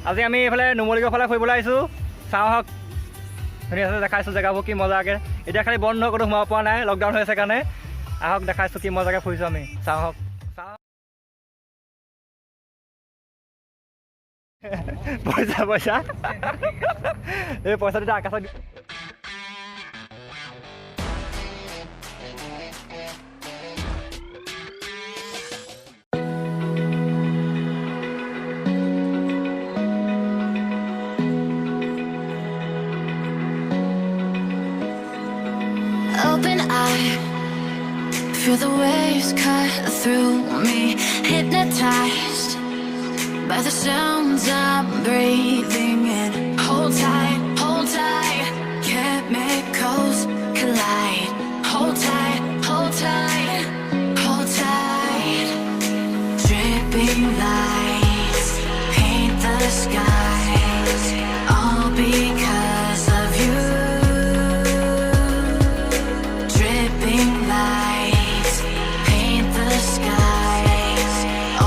আজি আমি এইফালে নুমলীগড় ফালে ফুৰিবলৈ আহিছোঁ চাওঁ হওক ধুনীয়াকৈ দেখাইছোঁ জেগাবোৰ কি মজাকৈ এতিয়া খালি বন্ধ ক'তো সোমাব পৰা নাই লকডাউন হৈ আছে কাৰণে আহক দেখাইছোঁ কি মজাকৈ ফুৰিছোঁ আমি চাওঁ হওক পইচা পইচা এই পইচাটো এতিয়া আকাশত Open eye, feel the waves cut through me, hypnotized by the sounds I'm breathing in. Hold tight, chemicals collide. Hold tight, hold tight, hold tight. Dripping lights paint the skies, all because of you. Dripping lights paint the skies,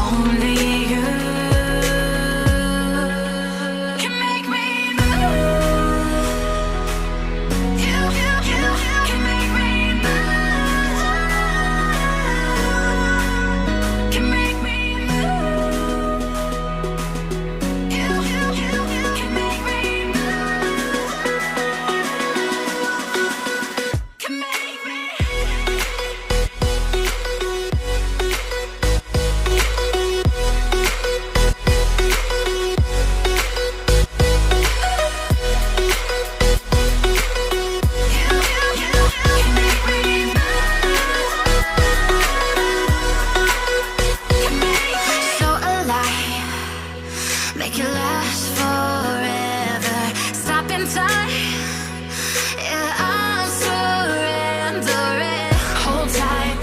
only you can make me move. You can make me move. Can make me move. You can make me move. Can make me. So alive, make it last forever. Stop in time, yeah, I'm surrendering. Hold tight,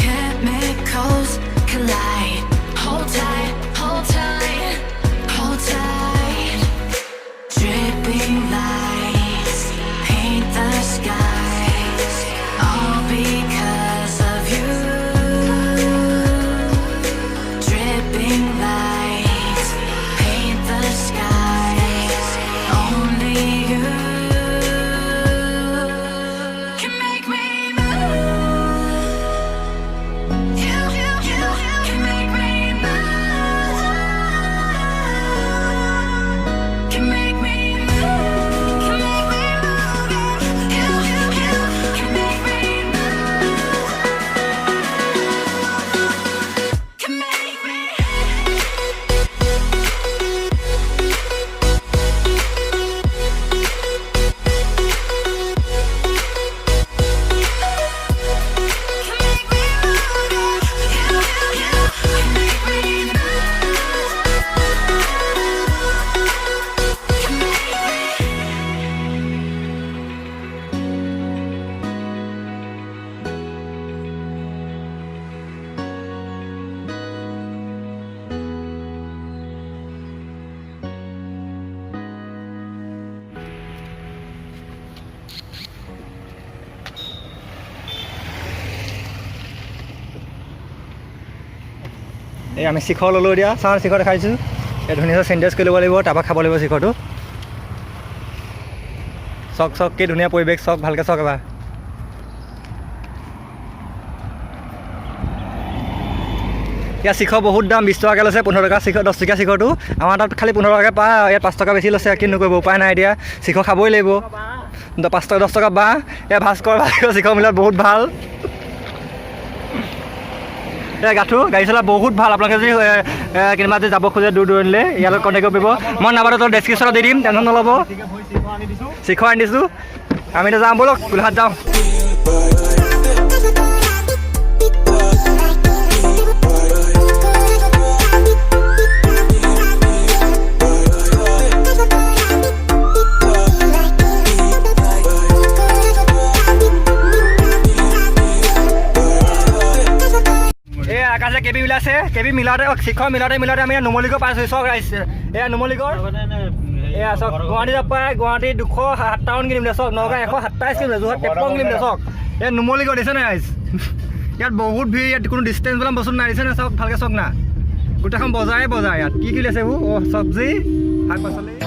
chemicals collide. Hold tight, hold tight. Dripping lights paint the skies, all because of you. Dripping lights paint the skies, only you can make me move. You can make me move. Can make me move. Can make me move. You can make me move. Can make me. এই আমি শিখৰ ল'লোঁ এতিয়া চাওঁ শিখৰ দেখাইছোঁ এই ধুনীয়াকৈ চেণ্ডেজ কৰি ল'ব লাগিব তাৰপৰা খাব লাগিব শিখৰটো চক কি ধুনীয়া পৰিৱেশ চক ভালকৈ চক এবাৰ ইয়াত শিখৰ বহুত দাম 20 টকাকৈ লৈছে 15 টকা শিখৰ 10 টকীয়া শিখৰটো আমাৰ তাত খালি 15 টকাকৈ পায় ইয়াত 5 টকা বেছি লৈছে কি নকৰিব উপায় নাই এতিয়া শিখৰ খাবই লাগিব 5 টকা 10 টকা বাঁহ ইয়াত ভাস্কৰ শিখৰ মিলত বহুত ভাল গাঠো গাড়ী চলা বহুত ভাল আপোনালোকে যদি কেনেবা যদি যাব খোজে দূৰ দূৰণিলৈ ইয়ালৈ কণ্টেক্ট কৰিব মই নাম্বাৰটো তলত ডেছক্ৰিপশ্যনত দি দিম টেনশ্যন নল'ব শিখৰ আনি দিছোঁ আমি এতিয়া যাওঁ ব'লক গোলাঘাট যাওঁ আকাশে কেবি মিলাইছে কেবি মিলাওঁতে শিখৰ মিলাওঁতে আমি নুমলীগড় পাইছোঁ চক আহিছে এয়া নুমলীগড় এয়া চক গুৱাহাটীত পায় গুৱাহাটী 257 কিলোমিটাৰ চক নগাঁও 127 কিলোমিটাৰ যোৰহাট 53 কিলোমিটাৰ চক এয়া নুমলীগড় দিছে নাই ইয়াত বহুত ভিৰ ইয়াত কোনো ডিষ্টেঞ্চ বোলা বস্তু নাই দিছে না চক ভালকৈ চক না গোটেইখন বজাৰে বজাৰ ইয়াত কি কি লৈছে এইবোৰ চব্জি শাক পাচলি